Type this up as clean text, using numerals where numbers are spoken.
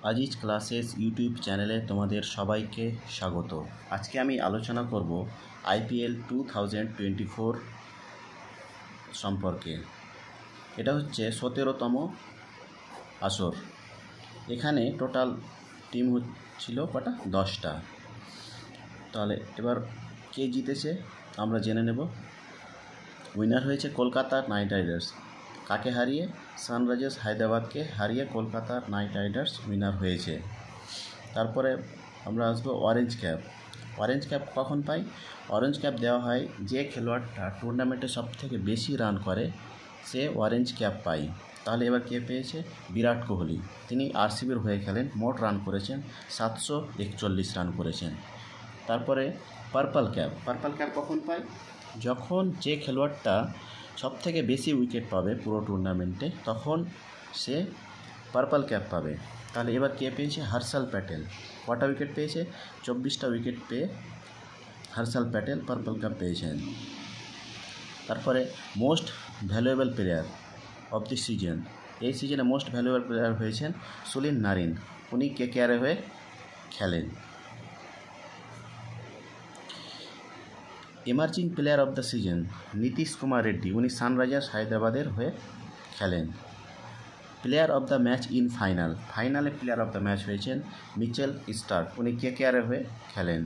Aziz classes YouTube চ্যানেলে তোমাদের সবাইকে স্বাগত। আজকে আমি আলোচনা করব IPL 2024 সম্পর্কে। এটা হচ্ছে 17তম আসর। এখানে টোটাল টিম ছিল কটা? 10টা। তাহলে এবার কে জিতেছে আমরা জেনে নেব। উইনার হয়েছে কলকাতা নাইট রাইডার্স। কাকে হারিয়ে? সানরাইজার্স হায়দ্রাবাদকে হারিয়ে কলকাতা নাইট রাইডার্স উইনার হয়েছে। তারপরে আমরা আসবো অরেঞ্জ ক্যাপ। অরেঞ্জ ক্যাপ কখন পাই? অরেঞ্জ ক্যাপ দেওয়া হয় যে খেলোয়াড়টা টুর্নামেন্টে সবথেকে বেশি রান করে সে অরেঞ্জ ক্যাপ পায়। তাহলে এবার কে পেয়েছে? বিরাট কোহলি। তিনি RCBর হয়ে খেলেন, মোট রান করেছেন 741 রান করেছেন। তারপরে পার্পল ক্যাপ। পার্পল ক্যাপ কখন পায়? যখন যে খেলোয়াড়টা সবথেকে বেশি উইকেট পাবে পুরো টুর্নামেন্টে তখন সে পার্পল ক্যাপ পাবে। তাহলে এবার কে পেয়েছে? হর্ষল প্যাটেল। কটা উইকেট পেয়েছে? 24টা উইকেট পেয়ে হর্ষল প্যাটেল পার্পল ক্যাপ পেয়েছেন। তারপরে most valuable player of the season. এই সিজনে মোস্ট ভ্যালুয়েবল প্লেয়ার হয়েছেন সুনীল নারিন। উনি KKR হয়ে খেলেন। Emerging player of the season Nitish Kumar Reddy. উনি সানরাইজার্স হায়দ্রাবাদের হয়ে খেলেন। Player of the match in ফাইনালে প্লেয়ার অফ দ্য ম্যাচ হয়েছেন মিচেল স্টার্ক। উনি KKR হয়ে খেলেন।